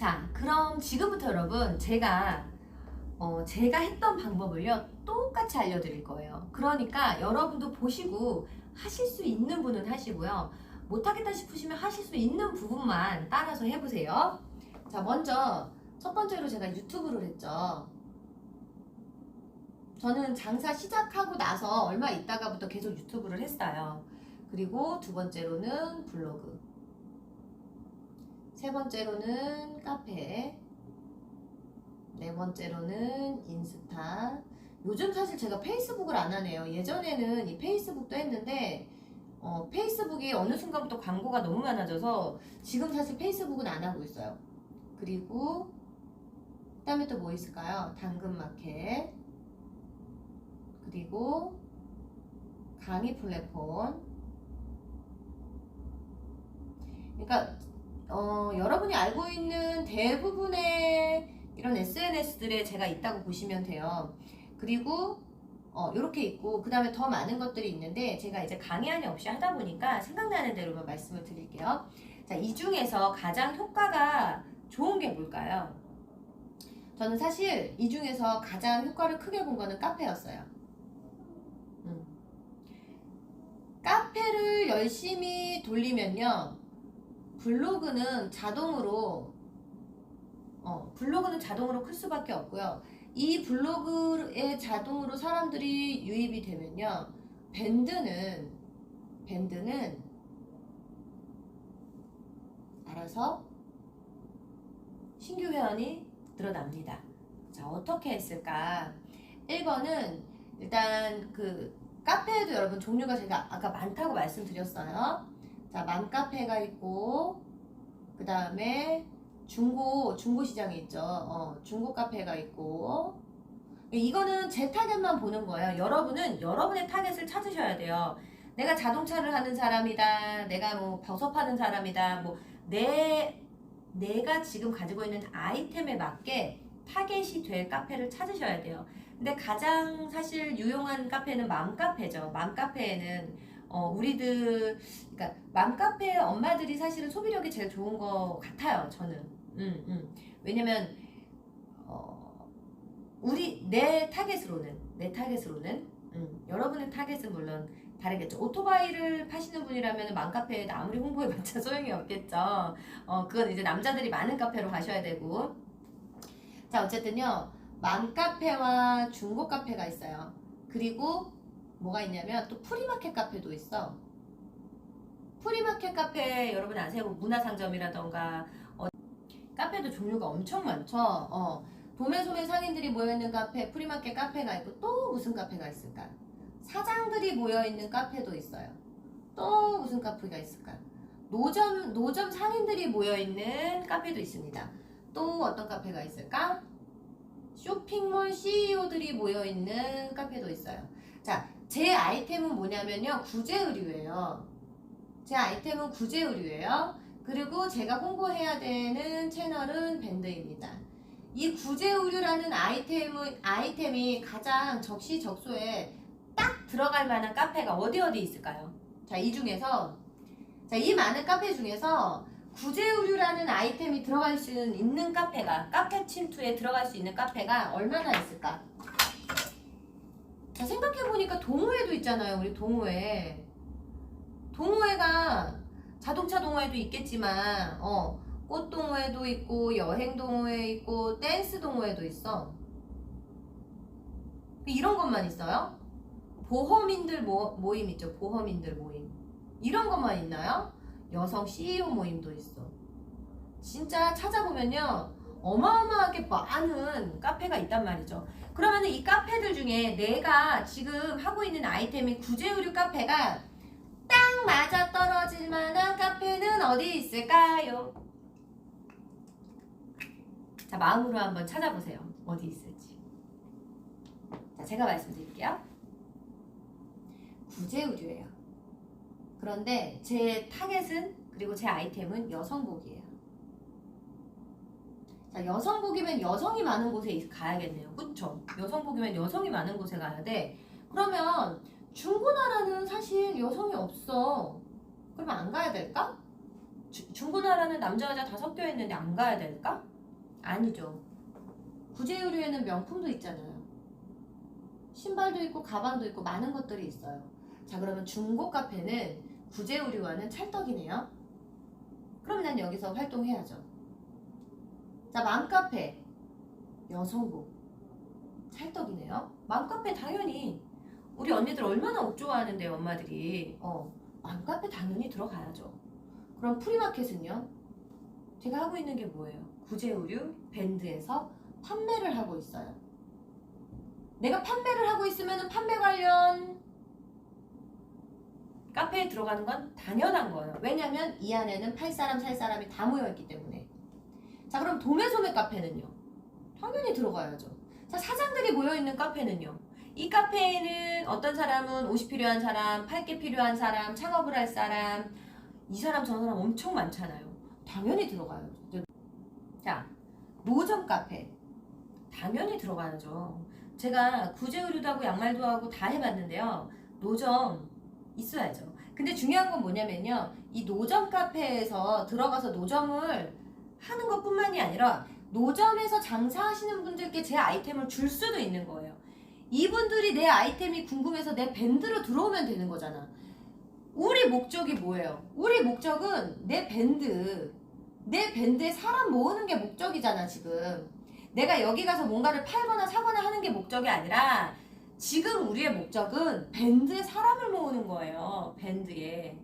자, 그럼 지금부터 여러분 제가 했던 방법을요 똑같이 알려드릴 거예요. 그러니까 여러분도 보시고 하실 수 있는 분은 하시고요, 못하겠다 싶으시면 하실 수 있는 부분만 따라서 해보세요. 자, 먼저 첫 번째로 제가 유튜브를 했죠. 저는 장사 시작하고 나서 얼마 있다가부터 계속 유튜브를 했어요. 그리고 두 번째로는 블로그, 세 번째로는 카페, 네 번째로는 인스타. 요즘 사실 제가 페이스북을 안 하네요. 예전에는 이 페이스북도 했는데 페이스북이 어느 순간부터 광고가 너무 많아져서 지금 사실 페이스북은 안 하고 있어요. 그리고 그다음에 또 뭐 있을까요? 당근마켓, 그리고 강의 플랫폼. 그러니까 여러분이 알고 있는 대부분의 이런 SNS들에 제가 있다고 보시면 돼요. 그리고 이렇게 있고, 그 다음에 더 많은 것들이 있는데 제가 이제 강의안이 없이 하다 보니까 생각나는 대로만 말씀을 드릴게요. 자, 이 중에서 가장 효과가 좋은 게 뭘까요? 저는 사실 이 중에서 가장 효과를 크게 본 거는 카페였어요. 카페를 열심히 돌리면요, 블로그는 자동으로 클 수밖에 없고요. 이 블로그에 자동으로 사람들이 유입이 되면요, 밴드는 알아서 신규 회원이 늘어납니다. 자, 어떻게 했을까? 1번은 일단 그 카페에도 여러분 종류가 제가 아까 많다고 말씀드렸어요. 자, 맘카페가 있고, 그 다음에 중고 시장이 있죠. 중고 카페가 있고. 이거는 제 타겟만 보는 거예요. 여러분은 여러분의 타겟을 찾으셔야 돼요. 내가 자동차를 하는 사람이다, 내가 뭐 버섯 파는 사람이다, 뭐 내가 지금 가지고 있는 아이템에 맞게 타겟이 될 카페를 찾으셔야 돼요. 근데 가장 사실 유용한 카페는 맘카페죠. 맘카페에는 우리들, 그러니까 맘카페 엄마들이 사실은 소비력이 제일 좋은 것 같아요, 저는. 왜냐면 내 타겟으로는 여러분의 타겟은 물론 다르겠죠. 오토바이를 파시는 분이라면 맘카페에 아무리 홍보해봤자 소용이 없겠죠. 그건 이제 남자들이 많은 카페로 가셔야 되고. 자, 어쨌든요, 맘카페와 중고 카페가 있어요. 그리고 뭐가 있냐면 또 프리마켓 카페도 있어. 프리마켓 카페 여러분 아세요? 문화상점이라던가 카페도 종류가 엄청 많죠. 도매소매 상인들이 모여있는 카페, 프리마켓 카페가 있고, 또 무슨 카페가 있을까? 사장들이 모여있는 카페도 있어요. 또 무슨 카페가 있을까? 노점 상인들이 모여있는 카페도 있습니다. 또 어떤 카페가 있을까? 쇼핑몰 CEO들이 모여있는 카페도 있어요. 자, 제 아이템은 뭐냐면요, 구제의류예요. 제 아이템은 구제의류예요. 그리고 제가 홍보해야 되는 채널은 밴드입니다. 이 구제의류라는 아이템이 가장 적시적소에 딱 들어갈 만한 카페가 어디 있을까요? 자, 이 많은 카페 중에서 구제의류라는 아이템이 들어갈 수 있는 카페가, 카페 침투에 들어갈 수 있는 카페가 얼마나 있을까? 자, 생각해보니까 동호회도 있잖아요. 우리 동호회. 동호회가 자동차 동호회도 있겠지만 꽃 동호회도 있고, 여행 동호회 있고, 댄스 동호회도 있어. 이런 것만 있어요? 보험인들 모임 있죠. 보험인들 모임. 이런 것만 있나요? 여성 CEO 모임도 있어. 진짜 찾아보면요, 어마어마하게 많은 카페가 있단 말이죠. 그러면 이 카페들 중에 내가 지금 하고 있는 아이템이 구제의류 카페가 딱 맞아 떨어질 만한 카페는 어디 있을까요? 자, 마음으로 한번 찾아보세요. 어디 있을지. 자, 제가 말씀드릴게요. 구제의류예요. 그런데 제 타겟은, 그리고 제 아이템은 여성복이에요. 자, 여성복이면 여성이 많은 곳에 가야겠네요. 그쵸? 여성복이면 여성이 많은 곳에 가야 돼. 그러면 중고나라는 사실 여성이 없어. 그러면 안 가야 될까? 중고나라는 남자 여자 다 섞여 있는데 안 가야 될까? 아니죠. 구제의류에는 명품도 있잖아요. 신발도 있고 가방도 있고 많은 것들이 있어요. 자, 그러면 중고 카페는 구제의류와는 찰떡이네요. 그럼 난 여기서 활동해야죠. 자, 맘카페 여성복 찰떡이네요. 맘카페 당연히 우리 언니들 얼마나 옷 좋아하는데요, 엄마들이. 맘카페 당연히 들어가야죠. 그럼 프리마켓은요? 제가 하고 있는 게 뭐예요? 구제의류 밴드에서 판매를 하고 있어요. 내가 판매를 하고 있으면 판매 관련 카페에 들어가는 건 당연한 거예요. 왜냐면 이 안에는 팔 사람 살 사람이 다 모여있기 때문에. 자, 그럼 도매소매 카페는요? 당연히 들어가야죠. 자, 사장들이 모여있는 카페는요? 이 카페에는 어떤 사람은 옷이 필요한 사람, 팔 게 필요한 사람, 창업을 할 사람, 이 사람 저 사람 엄청 많잖아요. 당연히 들어가요. 자, 노점 카페 당연히 들어가야죠. 제가 구제의류도 하고 양말도 하고 다 해봤는데요. 노점 있어야죠. 근데 중요한 건 뭐냐면요. 이 노점 카페에서 들어가서 노점을 하는 것 뿐만이 아니라 노점에서 장사하시는 분들께 제 아이템을 줄 수도 있는 거예요. 이분들이 내 아이템이 궁금해서 내 밴드로 들어오면 되는 거잖아. 우리 목적이 뭐예요? 우리 목적은 내 밴드에 사람 모으는 게 목적이잖아, 지금. 내가 여기 가서 뭔가를 팔거나 사거나 하는 게 목적이 아니라 지금 우리의 목적은 밴드에 사람을 모으는 거예요. 밴드에.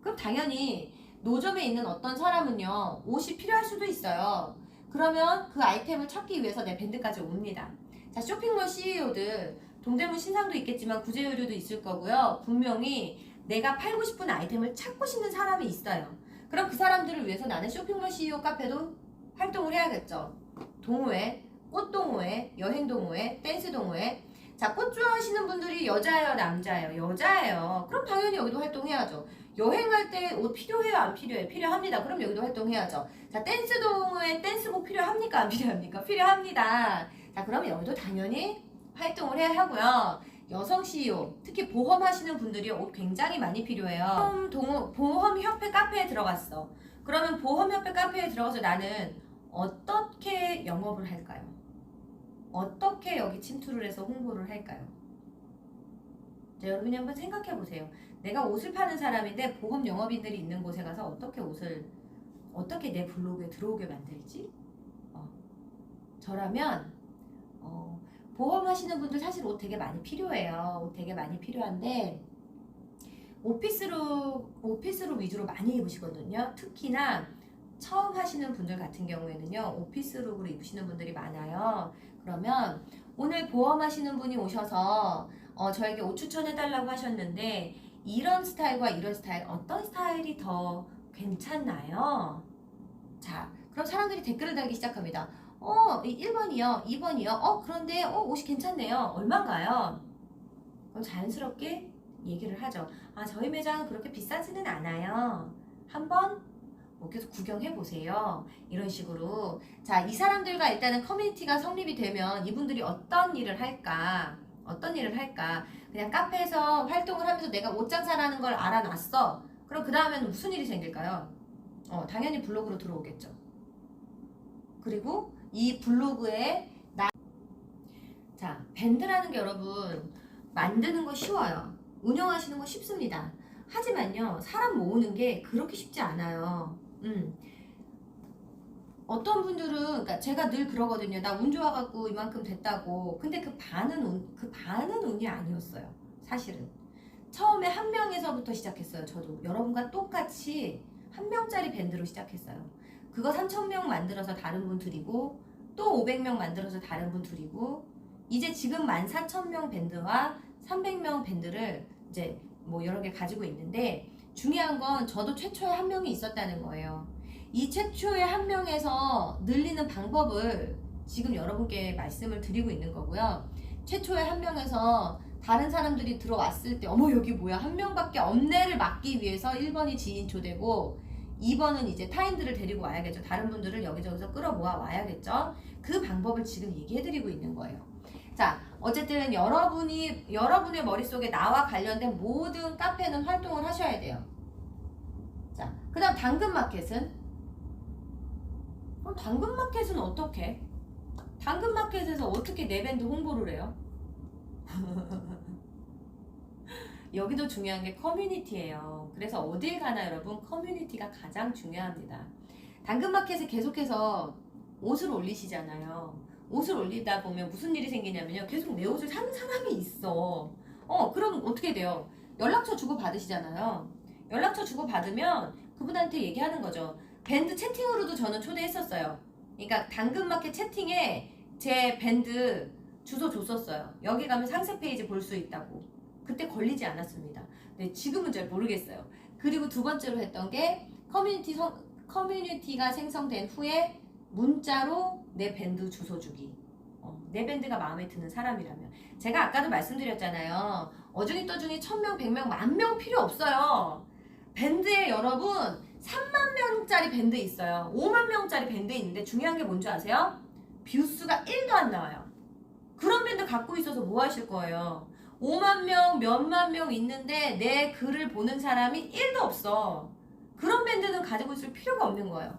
그럼 당연히 노점에 있는 어떤 사람은요, 옷이 필요할 수도 있어요. 그러면 그 아이템을 찾기 위해서 내 밴드까지 옵니다. 자, 쇼핑몰 CEO들, 동대문 신상도 있겠지만 구제의류도 있을 거고요. 분명히 내가 팔고 싶은 아이템을 찾고 싶은 사람이 있어요. 그럼 그 사람들을 위해서 나는 쇼핑몰 CEO 카페도 활동을 해야겠죠. 동호회, 꽃동호회, 여행동호회, 댄스동호회. 자, 꽃 좋아하시는 분들이 여자예요, 남자예요? 여자예요. 그럼 당연히 여기도 활동해야죠. 여행할 때 옷 필요해요, 안 필요해요? 필요합니다. 그럼 여기도 활동해야죠. 자, 댄스동호회 댄스복 필요합니까, 안 필요합니까? 필요합니다. 자, 그러면 여기도 당연히 활동을 해야 하고요. 여성 CEO, 특히 보험하시는 분들이 옷 굉장히 많이 필요해요. 보험협회 카페에 들어갔어. 그러면 보험협회 카페에 들어가서 나는 어떻게 영업을 할까요? 어떻게 여기 침투를 해서 홍보를 할까요? 자, 여러분이 한번 생각해 보세요. 내가 옷을 파는 사람인데 보험 영업인들이 있는 곳에 가서 어떻게 내 블로그에 들어오게 만들지? 저라면 보험 하시는 분들 사실 옷 되게 많이 필요해요. 옷 되게 많이 필요한데 오피스룩 위주로 많이 입으시거든요. 특히나 처음 하시는 분들 같은 경우에는요, 오피스룩으로 입으시는 분들이 많아요. 그러면 오늘 보험 하시는 분이 오셔서 저에게 옷 추천해달라고 하셨는데 이런 스타일과 이런 스타일 어떤 스타일이 더 괜찮나요? 자, 그럼 사람들이 댓글을 달기 시작합니다. 1번이요, 2번이요. 그런데 옷이 괜찮네요. 얼마인가요? 그럼 자연스럽게 얘기를 하죠. 저희 매장은 그렇게 비싸지는 않아요. 한번 계속 구경해 보세요. 이런 식으로. 자, 이 사람들과 일단은 커뮤니티가 성립이 되면 이분들이 어떤 일을 할까? 그냥 카페에서 활동을 하면서 내가 옷 장사라는 걸 알아놨어. 그럼 그 다음에는 무슨 일이 생길까요? 당연히 블로그로 들어오겠죠. 그리고 이 블로그에 자, 밴드라는 게 여러분 만드는 거 쉬워요. 운영하시는 거 쉽습니다. 하지만요, 사람 모으는 게 그렇게 쉽지 않아요. 어떤 분들은, 그러니까 제가 늘 그러거든요. 나 운 좋아갖고 이만큼 됐다고. 근데 그 반은 운이 아니었어요. 사실은. 처음에 한 명에서부터 시작했어요. 저도 여러분과 똑같이 한 명짜리 밴드로 시작했어요. 그거 3,000명 만들어서 다른 분 드리고 또 500명 만들어서 다른 분 드리고 이제 지금 14,000명 밴드와 300명 밴드를 이제 뭐 여러 개 가지고 있는데 중요한 건 저도 최초에 한 명이 있었다는 거예요. 이 최초의 한 명에서 늘리는 방법을 지금 여러분께 말씀을 드리고 있는 거고요. 최초의 한 명에서 다른 사람들이 들어왔을 때 어머 여기 뭐야 한 명밖에 없네를 막기 위해서 1번이 지인 초대고 2번은 이제 타인들을 데리고 와야겠죠. 다른 분들을 여기저기서 끌어모아 와야겠죠. 그 방법을 지금 얘기해드리고 있는 거예요. 자, 어쨌든 여러분의 머릿속에 나와 관련된 모든 카페는 활동을 하셔야 돼요. 자, 그 다음 당근마켓은? 그럼 당근마켓은 어떻게? 당근마켓에서 어떻게 내 밴드 홍보를 해요? 여기도 중요한 게 커뮤니티예요. 그래서 어딜 가나 여러분 커뮤니티가 가장 중요합니다. 당근마켓에 계속해서 옷을 올리시잖아요. 옷을 올리다 보면 무슨 일이 생기냐면요. 계속 내 옷을 사는 사람이 있어. 그럼 어떻게 돼요? 연락처 주고 받으시잖아요. 연락처 주고 받으면 그분한테 얘기하는 거죠. 밴드 채팅으로도 저는 초대했었어요. 그러니까 당근마켓 채팅에 제 밴드 주소 줬었어요. 여기 가면 상세 페이지 볼 수 있다고. 그때 걸리지 않았습니다. 네, 지금은 잘 모르겠어요. 그리고 두 번째로 했던 게 커뮤니티가 생성된 후에 문자로 내 밴드 주소 주기. 내 밴드가 마음에 드는 사람이라면. 제가 아까도 말씀드렸잖아요. 어중이 떠중이 1000명, 100명, 10,000명 필요 없어요. 밴드에 여러분 3만 명짜리 밴드 있어요. 5만 명짜리 밴드 있는데 중요한 게 뭔지 아세요? 뷰수가 1도 안 나와요. 그런 밴드 갖고 있어서 뭐 하실 거예요? 5만 명, 몇만 명 있는데 내 글을 보는 사람이 1도 없어. 그런 밴드는 가지고 있을 필요가 없는 거예요.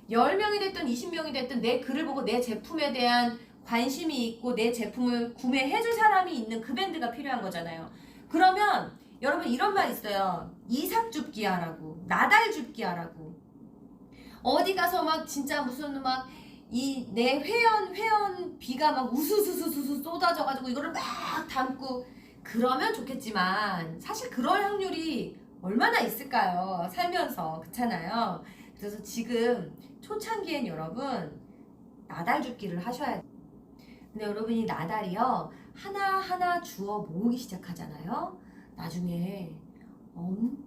10명이 됐든 20명이 됐든 내 글을 보고 내 제품에 대한 관심이 있고 내 제품을 구매해줄 사람이 있는 그 밴드가 필요한 거잖아요. 그러면 여러분 이런 말 있어요. 이삭 줍기 하라고, 나달 줍기 하라고. 어디 가서 막 진짜 무슨 막 이 내 회원비가 막 우수수수수 쏟아져가지고 이거를 막 담고 그러면 좋겠지만 사실 그럴 확률이 얼마나 있을까요? 살면서 그렇잖아요. 그래서 지금 초창기엔 여러분 나달 줍기를 하셔야 돼요. 근데 여러분 이 나달이요 하나하나 주워 모으기 시작하잖아요. 나중에 엄청난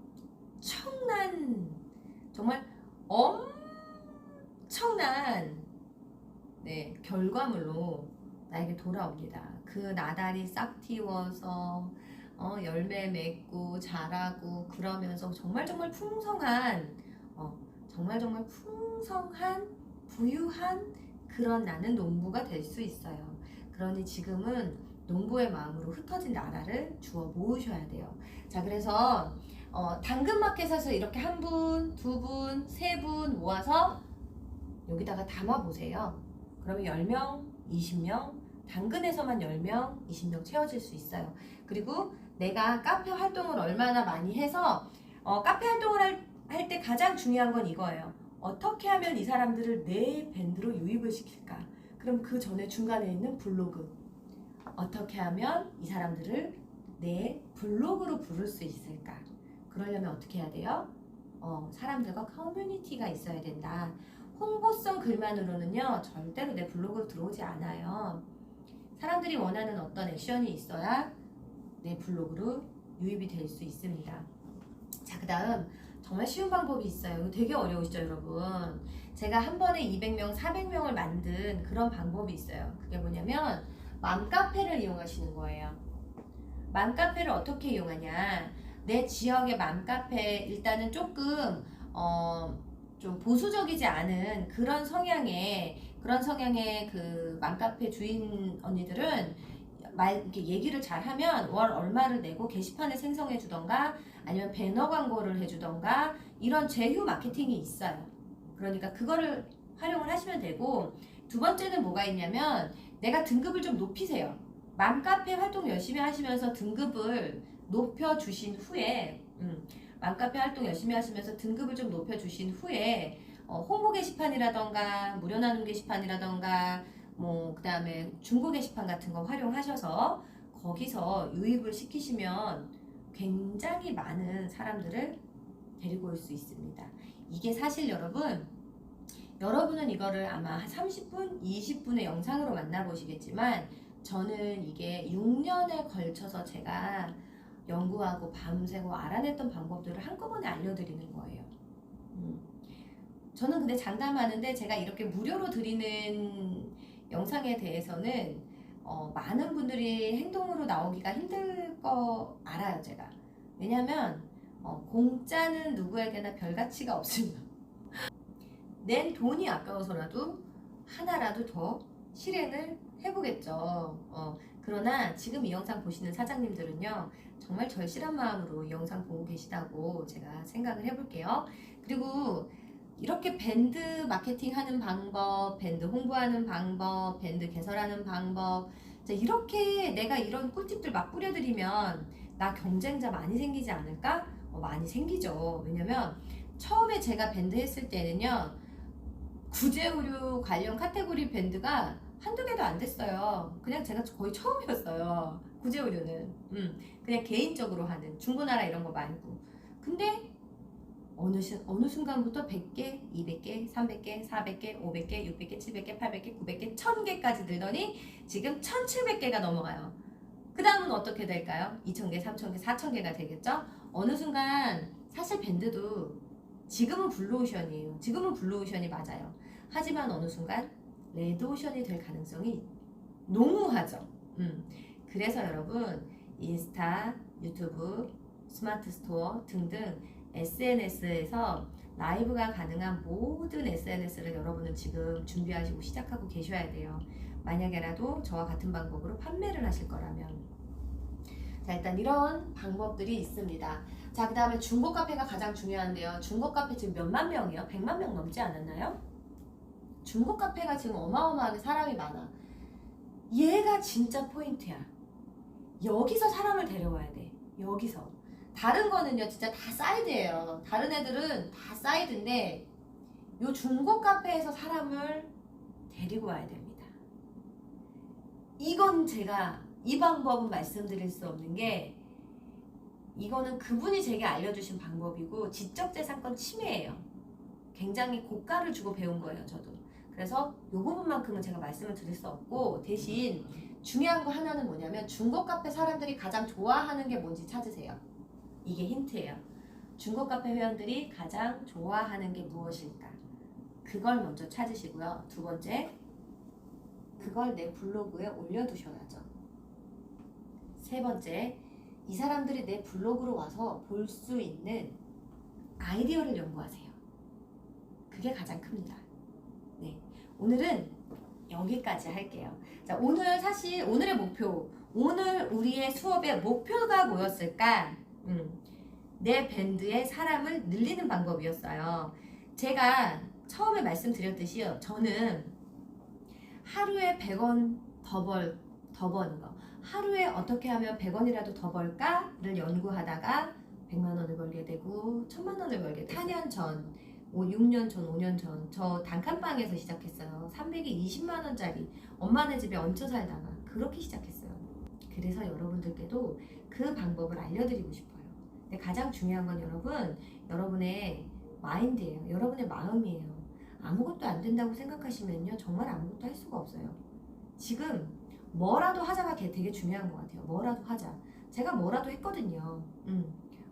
정말 엄청난 결과물로 나에게 돌아옵니다. 그 나달이 싹 틔워서 열매 맺고 자라고 그러면서 정말 풍성한 정말 풍성한 부유한 그런 나는 농부가 될 수 있어요. 그러니 지금은 농부의 마음으로 흩어진 나라를 주워 모으셔야 돼요. 자, 그래서 당근마켓에서 이렇게 한 분, 두 분, 세 분 모아서 여기다가 담아 보세요. 그러면 10명, 20명, 당근에서만 10명, 20명 채워질 수 있어요. 그리고 내가 카페 활동을 얼마나 많이 해서 카페 활동을 할 때 가장 중요한 건 이거예요. 어떻게 하면 이 사람들을 내 밴드로 유입을 시킬까? 그럼 그 전에 중간에 있는 블로그. 어떻게 하면 이 사람들을 내 블로그로 부를 수 있을까? 그러려면 어떻게 해야 돼요? 사람들과 커뮤니티가 있어야 된다. 홍보성 글만으로는요 절대로 내 블로그로 들어오지 않아요. 사람들이 원하는 어떤 액션이 있어야 내 블로그로 유입이 될 수 있습니다. 자, 그 다음 정말 쉬운 방법이 있어요. 이거 되게 어려우시죠 여러분? 제가 한 번에 200명, 400명을 만든 그런 방법이 있어요. 그게 뭐냐면 맘카페를 이용하시는 거예요. 맘카페를 어떻게 이용하냐? 내 지역의 맘카페 일단은 조금 좀 보수적이지 않은 그런 성향의 그 맘카페 주인 언니들은 이렇게 얘기를 잘 하면 월 얼마를 내고 게시판을 생성해 주던가 아니면 배너 광고를 해 주던가 이런 제휴 마케팅이 있어요. 그러니까 그거를 활용을 하시면 되고, 두 번째는 뭐가 있냐면 내가 등급을 좀 높이세요. 맘카페 활동 열심히 하시면서 등급을 높여 주신 후에 맘카페 활동 열심히 하시면서 등급을 좀 높여주신 후에 홍보 게시판이라던가 무료 나눔 게시판이라던가 그 다음에 중고 게시판 같은 거 활용하셔서 거기서 유입을 시키시면 굉장히 많은 사람들을 데리고 올 수 있습니다. 이게 사실 여러분은 이거를 아마 한 30분, 20분의 영상으로 만나보시겠지만 저는 이게 6년에 걸쳐서 제가 연구하고 밤새고 알아냈던 방법들을 한꺼번에 알려드리는 거예요. 저는 근데 장담하는데 제가 이렇게 무료로 드리는 영상에 대해서는 많은 분들이 행동으로 나오기가 힘들 거 알아요, 제가. 왜냐면 공짜는 누구에게나 별 가치가 없습니다. 낸 돈이 아까워서라도 하나라도 더 실행을 해보겠죠. 그러나 지금 이 영상 보시는 사장님들은요 정말 절실한 마음으로 이 영상 보고 계시다고 제가 생각을 해볼게요. 그리고 이렇게 밴드 마케팅 하는 방법, 밴드 홍보하는 방법, 밴드 개설하는 방법, 자, 이렇게 내가 이런 꿀팁들 막 뿌려드리면 나 경쟁자 많이 생기지 않을까? 많이 생기죠. 왜냐면 처음에 제가 밴드 했을 때는요, 구제의류 관련 카테고리 밴드가 한두 개도 안 됐어요. 그냥 제가 거의 처음이었어요. 구제의류는. 그냥 개인적으로 하는 중고나라 이런 거 말고. 근데 어느 순간부터 100개, 200개, 300개, 400개, 500개, 600개, 700개, 800개, 900개, 1000개까지 늘더니 지금 1700개가 넘어가요. 그 다음은 어떻게 될까요? 2000개, 3000개, 4000개가 되겠죠? 어느 순간 사실 밴드도 지금은 블루오션이에요. 지금은 블루오션이 맞아요. 하지만 어느 순간 레드오션이 될 가능성이 농후하죠. 그래서 여러분 인스타, 유튜브, 스마트 스토어 등등 SNS에서 라이브가 가능한 모든 SNS를 여러분은 지금 준비하시고 시작하고 계셔야 돼요. 만약에라도 저와 같은 방법으로 판매를 하실 거라면. 자, 일단 이런 방법들이 있습니다. 자, 그 다음에 중고 카페가 가장 중요한데요. 중고 카페 지금 몇만 명이요? 100만 명 넘지 않았나요? 중고 카페가 지금 어마어마하게 사람이 많아. 얘가 진짜 포인트야. 여기서 사람을 데려와야 돼. 여기서. 다른 거는요 진짜 다 사이드예요. 다른 애들은 다 사이드인데 요 중고 카페에서 사람을 데리고 와야 됩니다. 이건 제가 이 방법은 말씀드릴 수 없는 게, 이거는 그분이 제게 알려주신 방법이고 지적재산권 침해예요. 굉장히 고가를 주고 배운 거예요, 저도. 그래서 요 부분만큼은 제가 말씀을 드릴 수 없고, 대신 중요한 거 하나는 뭐냐면 중고 카페 사람들이 가장 좋아하는 게 뭔지 찾으세요. 이게 힌트예요. 중고 카페 회원들이 가장 좋아하는 게 무엇일까? 그걸 먼저 찾으시고요. 두 번째, 그걸 내 블로그에 올려두셔야죠. 세 번째, 이 사람들이 내 블로그로 와서 볼 수 있는 아이디어를 연구하세요. 그게 가장 큽니다. 네, 오늘은 여기까지 할게요. 자, 오늘 사실 오늘의 목표, 오늘 우리의 수업의 목표가 뭐였을까? 내 밴드의 사람을 늘리는 방법이었어요. 제가 처음에 말씀드렸듯이요. 저는 하루에 100원 더 버는 거. 하루에 어떻게 하면 100원이라도 더 벌까를 연구하다가 100만 원을 벌게 되고 1000만 원을 벌게 되고 4년 전, 6년 전, 5년 전 저 단칸방에서 시작했어요. 320만 원짜리 엄마네 집에 얹혀 살다가 그렇게 시작했어요. 그래서 여러분들께도 그 방법을 알려드리고 싶어요. 근데 가장 중요한 건 여러분, 여러분의 마인드예요. 여러분의 마음이에요. 아무것도 안 된다고 생각하시면요, 정말 아무것도 할 수가 없어요. 지금 뭐라도 하자가 되게 중요한 것 같아요. 뭐라도 하자. 제가 뭐라도 했거든요.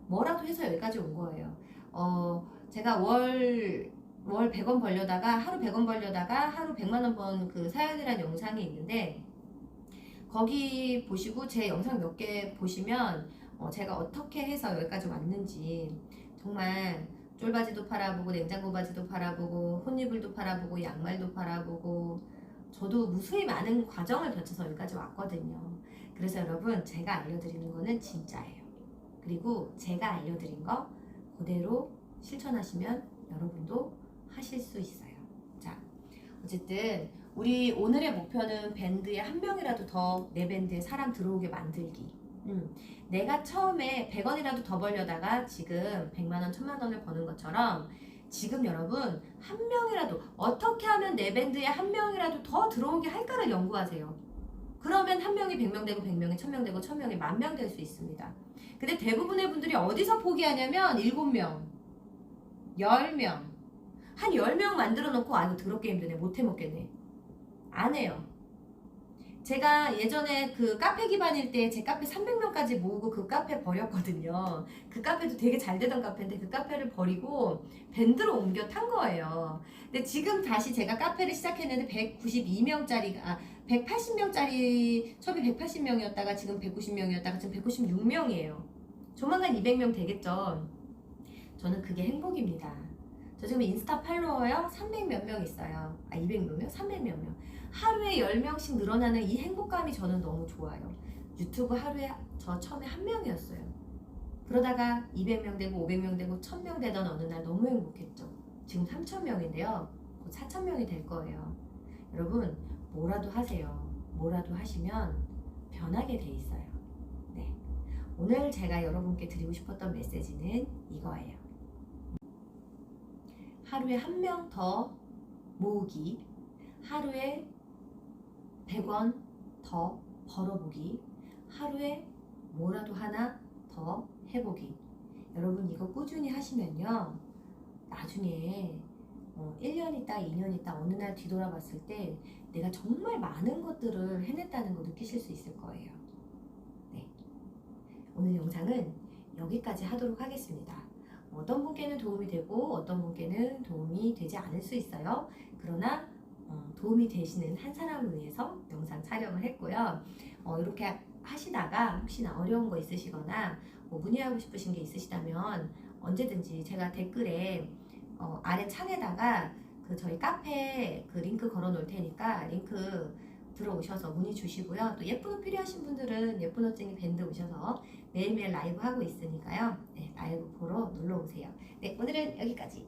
뭐라도 해서 여기까지 온 거예요. 제가 월 100원 벌려다가 하루 100원 벌려다가 하루 100만 원 번 그 사연이라는 영상이 있는데, 거기 보시고 제 영상 몇 개 보시면 제가 어떻게 해서 여기까지 왔는지, 정말 쫄바지도 팔아보고 냉장고 바지도 팔아보고 혼이불도 팔아보고 양말도 팔아보고 저도 무수히 많은 과정을 거쳐서 여기까지 왔거든요. 그래서 여러분, 제가 알려드리는 거는 진짜예요. 그리고 제가 알려드린 거 그대로 실천하시면 여러분도 하실 수 있어요. 자, 어쨌든 우리 오늘의 목표는 밴드에 한 명이라도 더 내 밴드에 사람 들어오게 만들기. 내가 처음에 100원이라도 더 벌려다가 지금 100만 원, 1000만 원을 버는 것처럼 지금 여러분 한 명이라도 어떻게 하면 내 밴드에 한 명이라도 더 들어오게 할까를 연구하세요. 그러면 한 명이 100명 되고 100명이 1000명 되고 1000명이 10,000명 될 수 있습니다. 근데 대부분의 분들이 어디서 포기하냐면 7명, 10명, 한 10명 만들어 놓고 아 이거 더럽게 힘드네, 못 해먹겠네, 안 해요. 제가 예전에 그 카페 기반일 때 제 카페 300명까지 모으고 그 카페 버렸거든요. 그 카페도 되게 잘 되던 카페인데 그 카페를 버리고 밴드로 옮겨 탄 거예요. 근데 지금 다시 제가 카페를 시작했는데 192명짜리, 180명짜리, 처음에 180명이었다가 지금 190명이었다가 지금 196명이에요. 조만간 200명 되겠죠. 저는 그게 행복입니다. 저 지금 인스타 팔로워요 300 몇 명 있어요. 200 몇 명? 300 몇 명. 하루에 10명씩 늘어나는 이 행복감이 저는 너무 좋아요. 유튜브 하루에 저 처음에 1명이었어요. 그러다가 200명 되고 500명 되고 1000명 되던 어느 날 너무 행복했죠. 지금 3000명인데요. 곧 4000명이 될 거예요. 여러분 뭐라도 하세요. 뭐라도 하시면 변하게 돼 있어요. 네. 오늘 제가 여러분께 드리고 싶었던 메시지는 이거예요. 하루에 한 명 더 모으기, 하루에 100원 더 벌어보기, 하루에 뭐라도 하나 더 해보기. 여러분 이거 꾸준히 하시면요. 나중에 1년 있다, 2년 있다 어느 날 뒤돌아봤을 때 내가 정말 많은 것들을 해냈다는 거 느끼실 수 있을 거예요. 네. 오늘 영상은 여기까지 하도록 하겠습니다. 어떤 분께는 도움이 되고 어떤 분께는 도움이 되지 않을 수 있어요. 그러나 도움이 되시는 한 사람을 위해서 영상 촬영을 했고요. 이렇게 하시다가 혹시나 어려운 거 있으시거나 문의하고 싶으신 게 있으시다면 언제든지 제가 댓글에 아래 창에다가 그 저희 카페 그 링크 걸어 놓을 테니까 링크 들어오셔서 문의 주시고요. 또 예쁜 옷 필요하신 분들은 예쁜 옷쟁이 밴드 오셔서 매일매일 라이브 하고 있으니까요. 네, 라이브 보러 놀러 오세요. 네, 오늘은 여기까지.